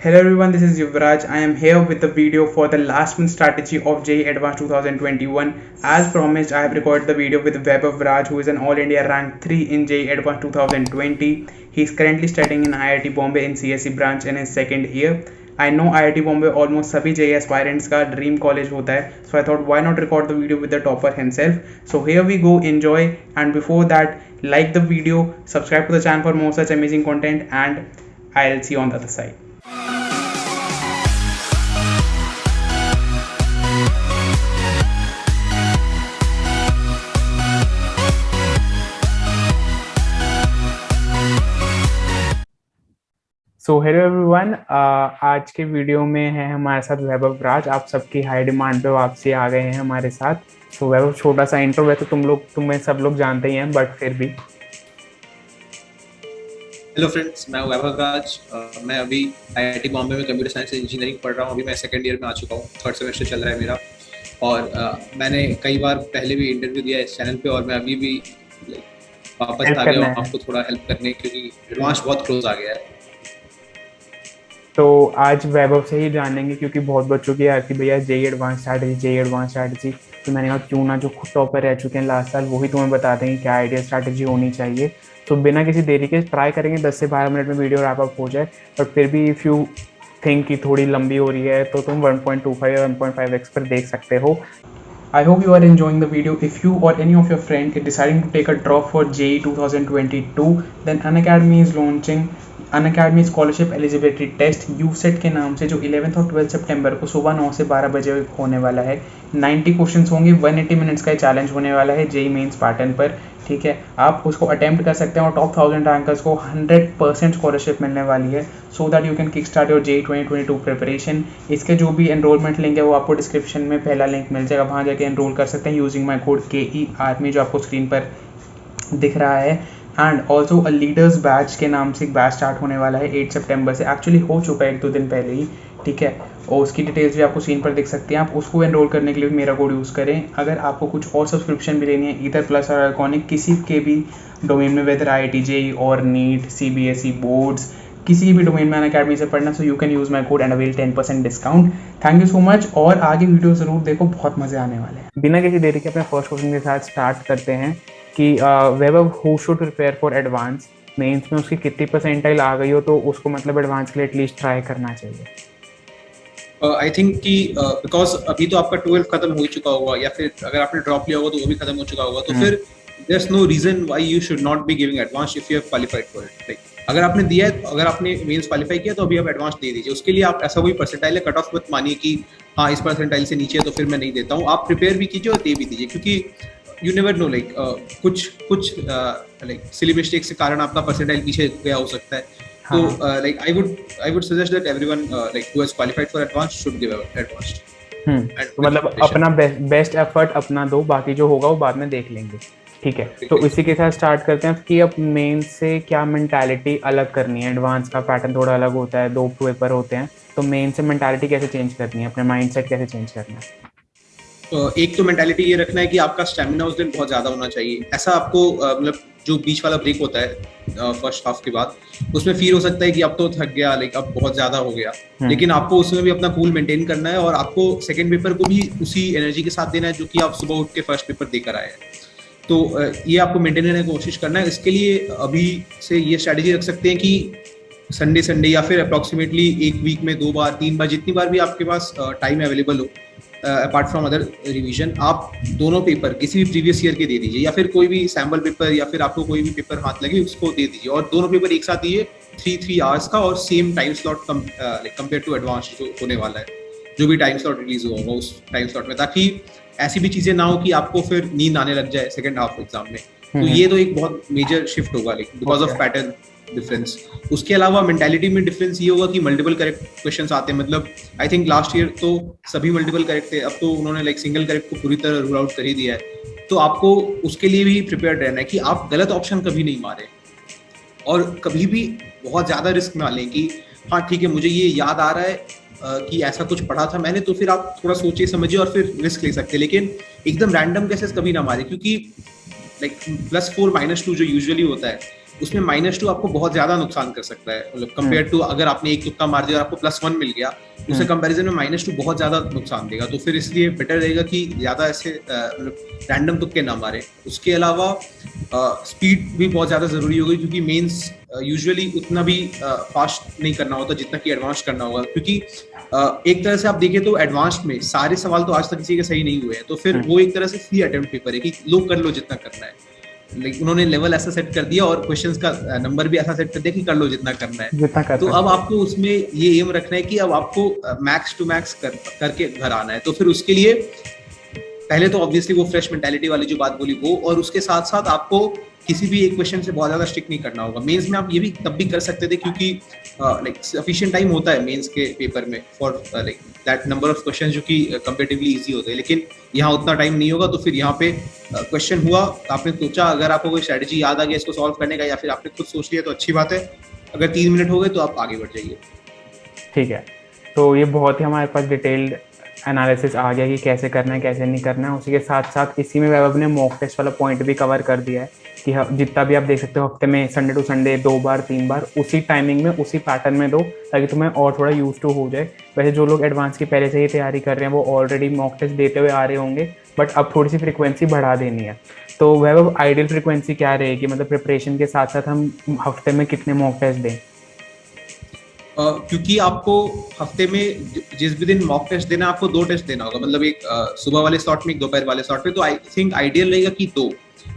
Hello everyone, this is Yuvraj. I am here with the video for the last month strategy of JEE Advanced 2021. As promised, I have recorded the video with Vaibhav Raj, who is an All India rank 3 in JEE Advanced 2020. He is currently studying in IIT Bombay in CSE branch in his second year. I know IIT Bombay almost सभी JEE aspirants का dream college होता है, so I thought why not record the video with the topper himself. So here we go, enjoy, and before that, like the video, subscribe to the channel for more such amazing content, and I'll see you on the other side. So hello everyone, आज के video में है हमारे साथ वैभव राज। आप सबकी high demand पे वापसी आ गए हैं हमारे साथ। सो वैभव, छोटा सा इंट्रो, वैसे तुम्हें सब लोग जानते ही हैं, बट फिर भी। हेलो फ्रेंड्स, मैं वैभव राज। मैं अभी आईआईटी बॉम्बे में कंप्यूटर साइंस इंजीनियरिंग पढ़ रहा हूँ। अभी मैं सेकंड ईयर में आ चुका हूँ, थर्ड सेमेस्टर चल रहा है मेरा। और मैंने कई बार पहले भी इंटरव्यू दिया है इस चैनल पे, और मैं अभी भी वापस आ गया हूँ आपको थोड़ा हेल्प करने, क्योंकि एडवांस बहुत क्लोज आ गया है। तो आज वैभव से ही जानेंगे, क्योंकि बहुत बच्चों की यार कि भैया JEE एडवांस स्ट्रैटेजी। तो मैंने कहा क्यों ना जो खुद टॉपर रह चुके हैं लास्ट साल, वही तुम्हें बता देंगे क्या आइडिया स्ट्रैटेजी होनी चाहिए। तो बिना किसी देरी के ट्राई करेंगे 10 से 12 मिनट में वीडियो रैप अप हो जाए। बट फिर भी इफ़ यू थिंक कि थोड़ी लंबी हो रही है तो तुम 1.25 या 1.5x पर देख सकते हो। I hope you are enjoying the video. If you or any of your friend is deciding to take a drop for JEE 2022, then Unacademy is launching Unacademy Scholarship Eligibility Test USET के नाम से, जो 11th और 12 सितंबर को सुबह 9 से 12 बजे होने वाला है। 90 क्वेश्चंस होंगे, 180 मिनट्स का चैलेंज होने वाला है JEE मेंस पैटर्न पर। ठीक है, आप उसको अटेम्प्ट कर सकते हैं और टॉप 1000 रैंकर्स को 100% स्कॉलरशिप मिलने वाली है, so that you can kick start your JEE 2022 preparation. इसके जो भी एनरोलमेंट लिंक है वो आपको डिस्क्रिप्शन में पहला लिंक मिल जाएगा, वहाँ जाके एनरोल कर सकते हैं using my code KE army, जो आपको स्क्रीन पर दिख रहा है। And also a leaders batch के नाम से एक बैच स्टार्ट होने वाला है 8 सितंबर से। एक्चुअली हो चुका है 1-2 दिन पहले ही, ठीक है, और उसकी डिटेल्स भी आपको स्क्रीन पर दिख सकती हैं। आप उसको एनरोल करने के लिए मेरा कोड यूज़ करें। अगर आपको कुछ और सब्सक्रिप्शन भी लेनी है, इधर प्लस और आइकॉनिक, किसी के भी डोमेन में, वेदर IIT JEE और नीट CBSE बोर्ड्स, किसी भी डोमेन में अनअकैडमी से पढ़ना, so you can use my code and avail 10% discount. Thank you so much, और आगे वीडियो ज़रूर देखो, बहुत मज़े आने वाले हैं। बिना किसी देरी के अपने फर्स्ट क्वेश्चन के साथ स्टार्ट करते हैं कि Vaibhav, who should prepare for advance mains में उसकी कितनी परसेंटाइल आ गई हो तो उसको मतलब एडवांस के लिए एटलीस्ट ट्राई करना चाहिए? आई थिंक कि बिकॉज अभी तो आपका 12 खत्म हो चुका होगा, या फिर अगर आपने ड्रॉप लिया होगा तो वो भी खत्म हो चुका होगा, तो फिर there's no reason why you should not be giving advance if you have qualified for it. Like, अगर आपने दिया है, अगर आपने मेंस क्वालिफाई किया तो अभी आप एडवांस दे दीजिए। उसके लिए आप ऐसा कोई परसेंटाइल है, कट ऑफ मत मानिए कि हाँ इस परसेंटाइल से नीचे है तो फिर मैं नहीं देता हूँ। आप प्रिपेयर भी कीजिए और दे भी दीजिए, क्योंकि यू नेवर नो, लाइक कुछ लाइक सिली मिस्टेक्स के कारण आपका परसेंटाइल पीछे गया हो सकता है। तो like I would suggest that everyone like who has qualified for advance should give advance. तो मतलब अपना बेस्ट एफर्ट अपना दो, बाकी जो होगा वो बाद में देख लेंगे। ठीक है, तो इसी के साथ स्टार्ट करते हैं कि अब मेन से क्या मेंटालिटी अलग करनी है। एडवांस का पैटर्न थोड़ा अलग होता है, 2 पेपर होते हैं, तो मेन से मेंटालिटी कैसे चेंज करनी है, अपने माइंडसेट कैसे चेंज करना है? एक तो मेंटालिटी ये रखना है कि आपका स्टैमिना उस दिन बहुत ज्यादा होना चाहिए। ऐसा आपको मतलब जो बीच वाला ब्रेक होता है फर्स्ट हाफ के बाद, उसमें फील हो सकता है कि अब तो थक गया, लाइक अब बहुत ज्यादा हो गया, लेकिन आपको उसमें भी अपना कूल मेंटेन करना है, और आपको सेकंड पेपर को भी उसी एनर्जी के साथ देना है जो कि आप सुबह उठ के फर्स्ट पेपर देकर आए हैं। तो ये आपको मेंटेन करने की कोशिश करना है। इसके लिए अभी से ये स्ट्रैटेजी रख सकते हैं कि संडे या फिर अप्रॉक्सीमेटली एक वीक में 2 बार 3 बार, जितनी बार भी आपके पास टाइम अवेलेबल हो, अपार्ट फ्रॉम अदर रिवीजन, आप दोनों पेपर किसी भी प्रीवियस ईयर के दे दीजिए, या फिर कोई भी सैम्पल पेपर, या फिर आपको कोई भी पेपर हाथ लगे उसको दे दीजिए, और दोनों पेपर एक साथ दिए 3 आवर्स का, और same time slot compare to advance जो होने वाला है, जो भी टाइम स्लॉट रिलीज होगा उस टाइम स्लॉट में, ताकि ऐसी भी चीजें ना हो कि आपको फिर नींद आने लग जाए सेकंड हाफ एग्जाम में। तो ये तो एक बहुत मेजर शिफ्ट होगा, like because of pattern difference. उसके अलावा मेंटालिटी में डिफरेंस ये होगा कि मल्टीपल करेक्ट क्वेश्चंस आते हैं। मतलब आई थिंक लास्ट ईयर तो सभी मल्टीपल करेक्ट थे, अब तो उन्होंने लाइक सिंगल करेक्ट को पूरी तरह रूल आउट कर ही दिया है। तो आपको उसके लिए भी प्रिपेयर्ड रहना है कि आप गलत ऑप्शन कभी नहीं मारे, और कभी भी बहुत ज्यादा रिस्क ना लें कि हाँ ठीक है मुझे ये याद आ रहा है कि ऐसा कुछ पढ़ा था मैंने, तो फिर आप थोड़ा सोचिए समझिए और फिर रिस्क ले सकते हैं, लेकिन एकदम रैंडम केसेस कभी ना मारे, क्योंकि लाइक +4 -2 जो यूजुअली होता है उसमें -2 आपको बहुत ज्यादा नुकसान कर सकता है, मतलब कंपेयर टू अगर आपने एक तुक्का मार दिया और आपको +1 मिल गया, उससे कंपैरिजन में -2 बहुत ज्यादा नुकसान देगा। तो फिर इसलिए बेटर रहेगा कि ज्यादा ऐसे मतलब रैंडम तुक्के ना मारे। उसके अलावा स्पीड भी बहुत ज्यादा जरूरी होगी, क्योंकि मेंस यूजुअली उतना भी फास्ट नहीं करना होता जितना कि एडवांस करना होगा, क्योंकि एक तरह से आप देखें तो एडवांस्ड में सारे सवाल तो आज तक किसी के सही नहीं हुए हैं, तो फिर वो एक तरह से फ्री अटेम्प्ट पेपर है कि लो कर लो जितना करना है। लाइक उन्होंने लेवल ऐसा सेट कर दिया और क्वेश्चंस का नंबर भी ऐसा सेट कर दिया कि कर लो जितना करना है। तो अब आपको उसमें ये एम रखना है कि अब आपको मैक्स टू मैक्स करके घर आना है। तो फिर उसके लिए पहले तो ऑब्वियसली वो फ्रेश मेंटालिटी वाली जो बात बोली वो, और उसके साथ साथ आपको किसी भी एक क्वेश्चन से बहुत ज्यादा स्टिक नहीं करना होगा। मेंस में आप ये भी तब भी कर सकते थे, क्योंकि लाइक सफिशिएंट टाइम होता है मेंस के पेपर में for like that number of question जो कि कंपैरेटिवली इजी होते हैं, लेकिन यहाँ उतना टाइम नहीं होगा। तो फिर यहाँ पे क्वेश्चन हुआ, आपने सोचा, अगर आपको कोई स्ट्रेटजी याद आ गया इसको सॉल्व करने का, या फिर आपने खुद सोच लिया तो अच्छी बात है। अगर 3 मिनट हो गए तो आप आगे बढ़ जाइए। ठीक है, तो ये बहुत ही हमारे पास डिटेल्ड एनालिसिस आ गया कि कैसे करना है कैसे नहीं करना है। उसी के साथ साथ इसी में वैभव ने मॉक टेस्ट वाला पॉइंट भी कवर कर दिया है कि जितना भी आप देख सकते हो हफ्ते में संडे टू संडे 2 बार 3 बार उसी टाइमिंग में उसी पैटर्न में दो, ताकि तुम्हें और थोड़ा यूज टू हो जाए। वैसे जो लोग एडवांस की पहले से ही तैयारी कर रहे हैं वो ऑलरेडी मॉक टेस्ट देते हुए आ रहे होंगे, बट अब थोड़ी सी फ्रिक्वेंसी बढ़ा देनी है। तो वैभव आइडियल फ्रिक्वेंसी क्या रहेगी, मतलब प्रिपरेशन के साथ साथ हम हफ्ते में कितने मॉक टेस्ट दें? क्योंकि आपको हफ्ते में जिस भी दिन मॉक टेस्ट देना, आपको 2 टेस्ट देना होगा, मतलब एक सुबह वाले स्लॉट में, एक दोपहर वाले स्लॉट में। तो आई थिंक आइडियल रहेगा कि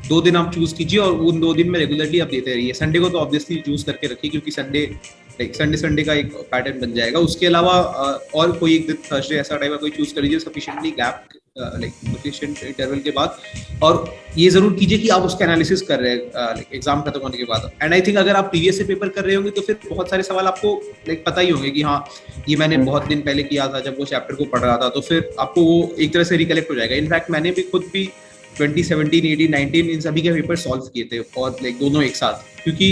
दो दिन आप चूज कीजिए और उन 2 दिन में रेगुलरली आप देते रहिए। संडे को तो ऑब्वियसली चूज करके रखिए, क्योंकि संडे का एक पैटर्न बन जाएगा। उसके अलावा और कोई एक दिन थर्सडे ऐसा टाइम कोई चूज कर लीजिए sufficiently gap like sufficient interval के बाद, और ये जरूर कीजिए कि आप उसका एनालिसिस कर रहे हैं एग्जाम खत्म होने के बाद। एंड आई थिंक अगर आप प्रीवियस से पेपर कर रहे होंगे तो फिर बहुत सारे सवाल आपको लाइक पता ही होंगे कि हाँ ये मैंने बहुत दिन पहले किया था जब वो चैप्टर को पढ़ रहा था, तो फिर आपको वो एक तरह से रिकलेक्ट हो जाएगा। इनफैक्ट मैंने भी खुद भी 2017, 18, 19 इन सभी के पेपर सॉल्व किए थे, और लाइक दोनों एक साथ, क्योंकि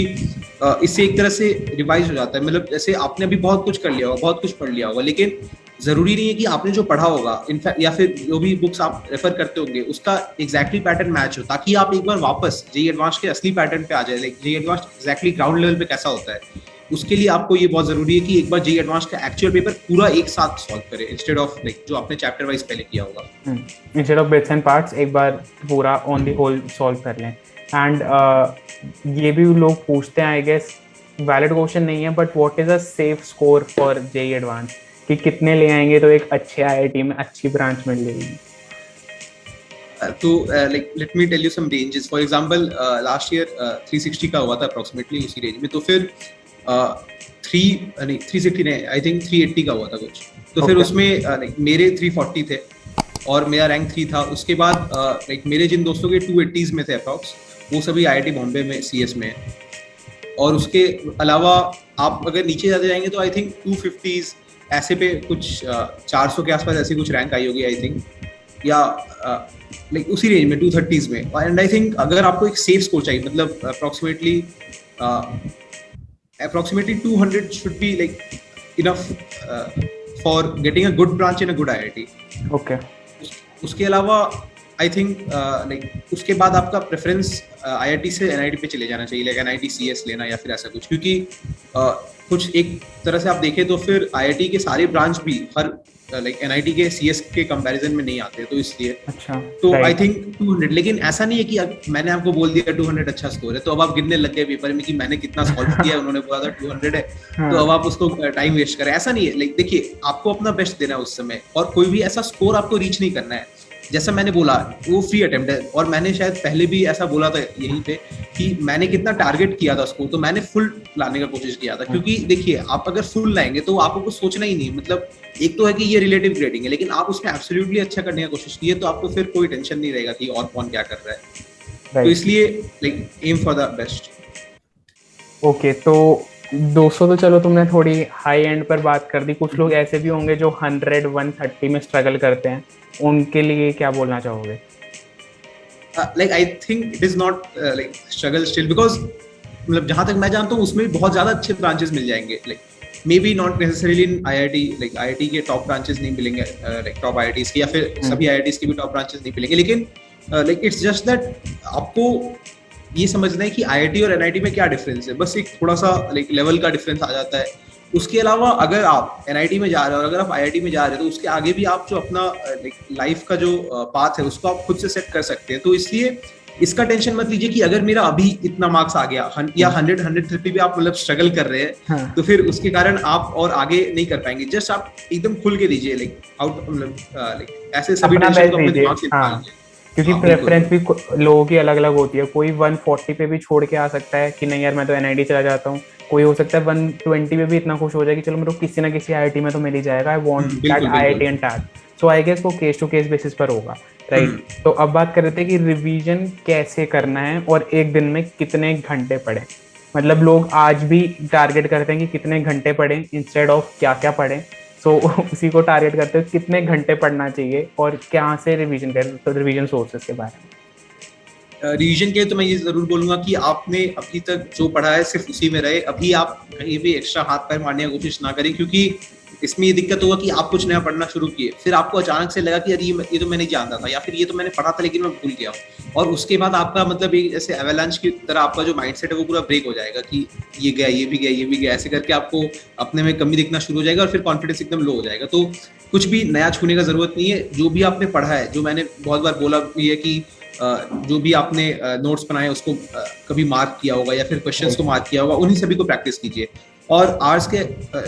इससे एक तरह से रिवाइज हो जाता है। मतलब जैसे आपने अभी बहुत कुछ कर लिया होगा, बहुत कुछ पढ़ लिया होगा, लेकिन जरूरी नहीं है कि आपने जो पढ़ा होगा इनफैक्ट या फिर जो भी बुक्स आप रेफर करते होंगे उसका एग्जैक्टली पैटर्न मैच हो, ताकि आप एक बार वापस जेईई एडवांस के असली पैटर्न पे आ जाए। Like JEE advance exactly ground level पे कैसा होता है, उसके लिए आपको ये बहुत जरूरी है कि एक बार जेईई एडवांस का एक्चुअल पेपर पूरा एक साथ सॉल्व करें, इंस्टेड ऑफ लाइक जो आपने चैप्टर वाइज पहले किया होगा। Instead of bits and parts एक बार पूरा ऑन द होल सॉल्व कर लें। एंड ये भी लोग पूछते हैं, आई गेस वैलिड क्वेश्चन नहीं है, but what is a safe score for JEE advance, कि कितने ले आएंगे तो एक अच्छे आईआईटी में अच्छी ब्रांच मिल जाएगी? तो like let me tell you some ranges. For example last year 360 का हुआ था अप्रोक्सीमेटली उसी रेंज में, तो फिर 360 नहीं, आई थिंक 380 का हुआ था कुछ। तो फिर उसमें लाइक मेरे 340 थे और मेरा रैंक 3 था। उसके बाद लाइक मेरे जिन दोस्तों के 280s में थे अप्रॉक्स, वो सभी आईआईटी बॉम्बे में सीएस में है। और उसके अलावा आप अगर नीचे जाते जाएंगे तो आई थिंक 250s ऐसे पे कुछ 400 के आसपास ऐसी कुछ रैंक आई होगी आई थिंक, या लाइक उसी रेंज में 230s में। एंड आई थिंक अगर आपको एक सेफ स्कोर चाहिए, मतलब approximately 200 should be like enough for getting a good branch in a good IIT. Okay. उसके अलावा आई थिंक लाइक उसके बाद आपका प्रेफरेंस आईआईटी से एनआईटी पे चले जाना चाहिए, लाइक एनआईटी सीएस लेना या फिर ऐसा कुछ, क्योंकि कुछ एक तरह से आप देखें तो फिर आईआईटी के सारे ब्रांच भी हर लाइक एनआईटी के सीएस के कंपैरिजन में नहीं आते, तो इसलिए अच्छा। तो आई थिंक 200, लेकिन ऐसा नहीं है कि मैंने आपको बोल दिया 200 अच्छा स्कोर है तो अब आप गिनने लग गए पेपर में कि मैंने कितना सॉल्व किया, उन्होंने बोला था 200 है तो अब आप उसको टाइम वेस्ट करें, ऐसा नहीं है। लाइक देखिए, आपको अपना बेस्ट देना है उस समय, और कोई भी ऐसा स्कोर आपको रीच नहीं करना है। जैसा मैंने बोला वो फ्री अटेम्प्ट है, और मैंने शायद पहले भी ऐसा बोला था यहीं पे कि मैंने कितना टारगेट किया था स्कोर, तो मैंने फुल लाने का कोशिश किया था। क्योंकि देखिए, आप अगर फुल लाएंगे तो आपको कुछ सोचना ही नहीं, मतलब एक तो है कि ये रिलेटिव ग्रेडिंग है, लेकिन आप उसमें एब्सोल्युटली अच्छा करने की कोशिश की है तो आपको फिर कोई टेंशन नहीं रहेगा कि और कौन क्या कर रहा है। तो इसलिए like aim for the best. Okay, तो 200 तो चलो तुमने थोड़ी हाई एंड पर बात कर दी। कुछ लोग ऐसे भी होंगे जो 100, 130 में स्ट्रगल करते हैं, उनके लिए क्या बोलना चाहोगे? Like I think it is not like struggle still, because मतलब जहां तक मैं जानता हूँ उसमें बहुत ज्यादा अच्छे ब्रांचेस मिल जाएंगे। Like may be not necessarily in IIT, like IIT के टॉप ब्रांचेस नहीं मिलेंगे, लाइक टॉप आईआईटीज के, या फिर सभी आईआईटीज के भी टॉप ब्रांचेस नहीं मिलेंगे, लेकिन लाइक इट्स जस्ट दैट आपको ये समझना है कि आईआईटी और एनआईटी में क्या डिफरेंस है, बस एक थोड़ा सा लाइक लेवल का डिफरेंस आ जाता है। उसके अलावा अगर आप एनआईटी में जा रहे हो और अगर आप आईआईटी में जा रहे हो तो उसके आगे भी आप जो अपना लाइफ का जो पाथ है उसको आप खुद से सेट कर सकते हैं। तो इसलिए इसका टेंशन मत लीजिए कि अगर मेरा अभी इतना मार्क्स आ गया या 100-130 भी आप मतलब स्ट्रगल कर रहे हैं, हाँ। तो फिर उसके कारण आप और आगे नहीं कर पाएंगे। जस्ट आप एकदम खुल के दीजिए, लाइक आउट मतलब लाइक ऐसे सभी अपना टेंशन बेस्ट को अपने दीजिए। दिमाग से निकाल हाँ, दीजिए। क्योंकि हाँ बिल्कुल। प्रेफरेंस भी लोगों की अलग अलग होती है। कोई 140 पे भी छोड़ के आ सकता है कि नहीं यार मैं तो एनआईटी चला जाता हूँ। कोई हो सकता है 120 पे भी इतना खुश हो जाए कि चलो मेरे को किसी ना किसी आईआईटी में तो मिल ही जाएगा, आई वांट दैट बिल्कुल बिल्कुल। IIT and that. So I guess वो केस टू केस बेसिस पर होगा, राइट। हम्म। तो अब बात कर रहे थे कि रिवीजन कैसे करना है और एक दिन में कितने घंटे पढ़े। मतलब लोग आज भी टारगेट करते हैं कि कितने घंटे पढ़ें इंस्टेड ऑफ क्या क्या पढ़ें। सो उसी को टारगेट करते हो कितने घंटे पढ़ना चाहिए और कहाँ से रिवीजन करें, तो रिवीजन सोर्सेज के बारे में। रिवीजन के लिए तो मैं ये जरूर बोलूंगा कि आपने अभी तक जो पढ़ा है सिर्फ उसी में रहे। अभी आप कहीं भी एक्स्ट्रा हाथ पैर मारने की कोशिश ना करें, क्योंकि इसमें ये दिक्कत होगा कि आप कुछ नया पढ़ना शुरू किए, फिर आपको अचानक से लगा कि अरे ये तो मैं नहीं जानता था, या फिर ये तो मैंने पढ़ा था लेकिन मैं भूल गया हूँ। और उसके बाद आपका मतलब एक जैसे एवेलांच की तरह आपका जो माइंडसेट है वो पूरा ब्रेक हो जाएगा कि ये गया, ये भी गया, ये भी गया, ऐसे करके आपको अपने में कमी दिखना शुरू हो जाएगा और फिर कॉन्फिडेंस एकदम लो हो जाएगा। तो कुछ भी नया छूने का जरूरत नहीं है। जो भी आपने पढ़ा है, जो मैंने बहुत बार बोला भी है कि जो भी आपने नोट्स बनाए उसको कभी मार्क किया होगा या फिर क्वेश्चंस को मार्क किया होगा, उन्हीं सभी को प्रैक्टिस कीजिए। और आर्ट्स के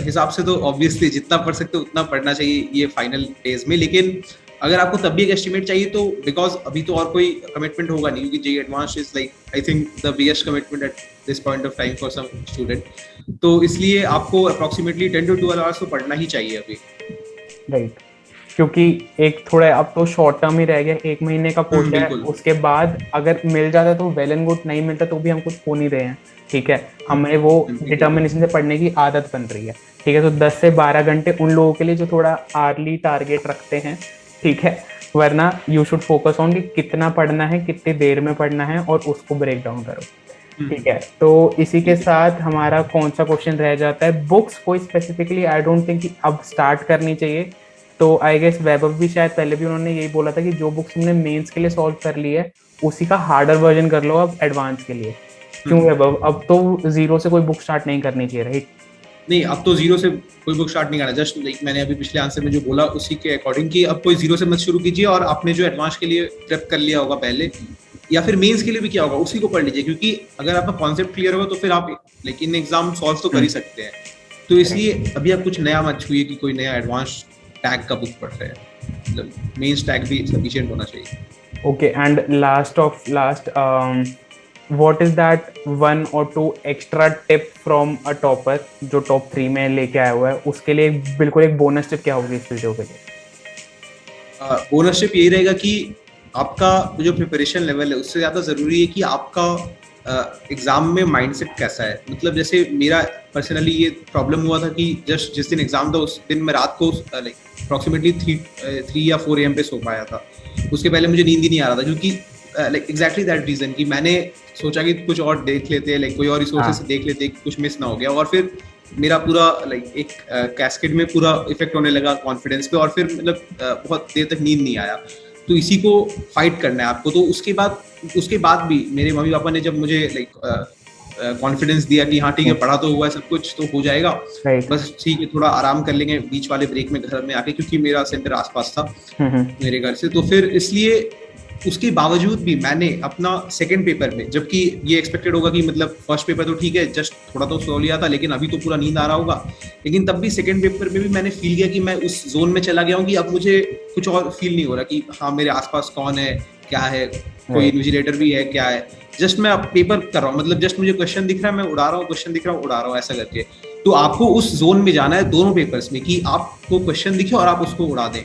हिसाब से तो ऑब्वियसली जितना पढ़ सकते हो उतना पढ़ना चाहिए ये फाइनल डेज में। लेकिन अगर आपको तब भी एक एस्टिमेट चाहिए तो बिकॉज अभी तो और कोई कमिटमेंट होगा नहीं, क्योंकि JEE advance is like I think the biggest commitment at this point of time for some student. तो इसलिए आपको अप्रोक्सीमेटली 10 to 12 आवर्स तो पढ़ना ही चाहिए अभी। राइट, क्योंकि एक थोड़ा अब तो शॉर्ट टर्म ही रह गया, 1 महीने का कोर्स है। बिल्कुल। उसके बाद अगर मिल जाता है तो वेल एंड गुड, नहीं मिलता तो भी हम कुछ खो नहीं रहे हैं, ठीक है। हमें वो डिटर्मिनेशन से पढ़ने की आदत बन रही है, ठीक है। तो 10 से 12 घंटे उन लोगों के लिए जो थोड़ा आर्ली टारगेट रखते हैं, ठीक है। वरना यू शुड फोकस ऑन कि कितना पढ़ना है, कितनी देर में पढ़ना है और उसको ब्रेक डाउन करो, ठीक है। तो इसी के साथ हमारा कौन सा क्वेश्चन रह जाता है, बुक्स कोई स्पेसिफिकली आई डोंट थिंक कि अब स्टार्ट करनी चाहिए। तो आई गेस वैभव भी शायद पहले भी उन्होंने यही बोला था कि जो बुक्स तुमने मेंस के लिए सॉल्व कर ली है उसी का हार्डर वर्जन कर लो अब एडवांस के लिए। क्यों वैभव, अब तो जीरो से कोई बुक स्टार्ट नहीं करनी चाहिए, राइट? नहीं, अब तो जीरो से कोई बुक स्टार्ट नहीं करना। जस्ट लाइक मैंने अभी पिछले आंसर में जो बोला उसी के अकॉर्डिंग कि अब कोई जीरो से मत शुरू कीजिए, और आपने जो एडवांस के लिए प्रेप कर लिया होगा पहले या फिर मेंस के लिए भी किया होगा उसी को पढ़ लीजिए, क्योंकि अगर आपका कॉन्सेप्ट क्लियर होगा तो फिर आप लेकिन एग्जाम सॉल्व तो कर ही सकते हैं। तो इसलिए अभी आप कुछ नया मत छूइए कि कोई नया एडवांस टैग का बुक पढ़ रहे हैं, मतलब मेंस टैग भी सफिशिएंट होना चाहिए। Okay, and last of last, what is that 1 or 2 extra tip from a topper जो टॉप 3 में लेके आया हुआ है, उसके लिए बिल्कुल एक बोनस टिप क्या होगी इस वीडियो के लिए? बोनस टिप यही रहेगा कि आपका जो प्रिपरेशन लेवल है उससे ज्यादा जरूरी है कि आपका एग्जाम में माइंडसेट कैसा है। मतलब जैसे मेरा पर्सनली ये प्रॉब्लम हुआ था कि जस्ट जिस दिन एग्जाम था उस दिन मैं रात को लाइक अप्रोक्सीमेटली 3 या 4 AM पे सो पाया था। उसके पहले मुझे नींद ही नहीं आ रहा था, क्योंकि लाइक एग्जैक्टली दैट रीजन कि मैंने सोचा कि कुछ और देख लेते हैं, लाइक कोई और रिसोर्सेज देख लेते हैं कि कुछ मिस ना हो गया, और फिर मेरा पूरा लाइक एक कैस्केड में पूरा इफेक्ट होने लगा कॉन्फिडेंस पे, और फिर मतलब बहुत देर तक नींद नहीं आया। तो इसी को फाइट करना है आपको। तो उसके बाद भी मेरे मम्मी पापा ने जब मुझे लाइक कॉन्फिडेंस दिया कि हाँ ठीक है पढ़ा तो हुआ है, सब कुछ तो हो जाएगा, बस ठीक है थोड़ा आराम कर लेंगे बीच वाले ब्रेक में घर में आके, क्योंकि मेरा सेंटर आसपास था मेरे घर से। तो फिर इसलिए उसके बावजूद भी मैंने अपना सेकंड पेपर में, जबकि ये एक्सपेक्टेड होगा कि मतलब फर्स्ट पेपर तो ठीक है जस्ट थोड़ा तो सो लिया था लेकिन अभी तो पूरा नींद आ रहा होगा, लेकिन तब भी सेकंड पेपर में भी मैंने फील किया कि मैं उस जोन में चला गया हूँ कि अब मुझे कुछ और फील नहीं हो रहा कि हाँ मेरे आसपास कौन है, क्या है, कोई इन्विजिलेटर भी है, क्या है, जस्ट मैं पेपर कर रहा हूँ, मतलब जस्ट मुझे क्वेश्चन दिख रहा है मैं उड़ा रहा हूँ, क्वेश्चन दिख रहा हूँ उड़ा रहा हूँ, ऐसा करके। तो आपको उस जोन में जाना है दोनों पेपर्स में कि आपको क्वेश्चन दिखे और आप उसको उड़ा दें।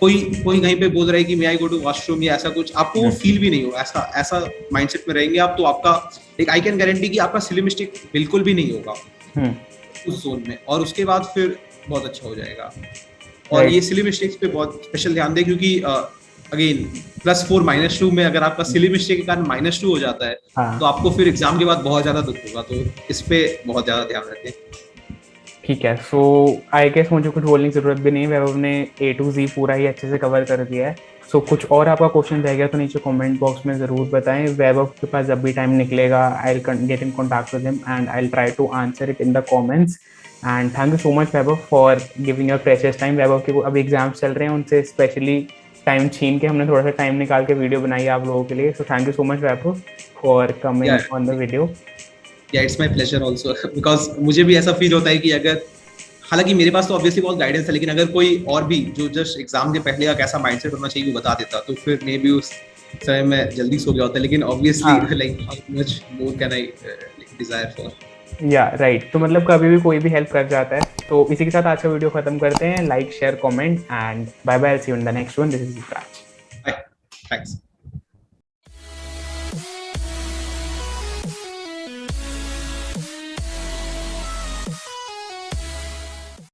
कोई कहीं पे बोल रहा है कि मे आई गो टू वॉशरूम या ऐसा कुछ, आपको वो फील भी नहीं हो, ऐसा माइंडसेट में रहेंगे आप, तो आपका एक आई कैन गारंटी कि आपका सिली मिस्टेक बिल्कुल भी नहीं होगा उस जोन में, और उसके बाद फिर बहुत अच्छा हो जाएगा। और ये सिली मिस्टेक्स पे बहुत स्पेशल ध्यान दें, क्योंकि अगेन +4 -2 में अगर आपका सिली मिस्टेक के कारण -2 हो जाता है तो आपको फिर एग्जाम के बाद बहुत ज्यादा दुख होगा। तो इस पे बहुत ज्यादा ध्यान रखें। ठीक है, सो आई गेस मुझे कुछ बोलने की जरूरत भी नहीं है, वैभव ने A to Z पूरा ही अच्छे से कवर कर दिया है। सो कुछ और आपका क्वेश्चन रह गया तो नीचे कमेंट बॉक्स में ज़रूर बताएं। वैभव के पास जब भी टाइम निकलेगा I will get in contact with him and I will try to answer it in the comments. And thank you so much Vaibhav for giving your precious time. Vaibhav के अभी एग्जाम्स चल रहे हैं, उनसे स्पेशली टाइम छीन के हमने थोड़ा सा टाइम निकाल के वीडियो बनाई है आप लोगों के लिए। So thank you so much Vaibhav for coming on the video. Yeah it's my pleasure also, because मुझे भी ऐसा फील होता है कि अगर, हालांकि मेरे पास तो ऑब्वियसली बहुत गाइडेंस है, लेकिन अगर कोई और भी जो जस्ट एग्जाम के पहले का कैसा माइंडसेट होना चाहिए वो बता देता तो फिर मे बी उस समय में जल्दी सो गया होता। लेकिन obviously like how much more can I desire for. या राइट, तो मतलब कभी भी कोई भी हेल्प कर जाता है। तो इसी के साथ आज का वीडियो खत्म करते हैं। Like share comment and bye bye, see you in the next one. This is Yuvraj. Bye, thanks.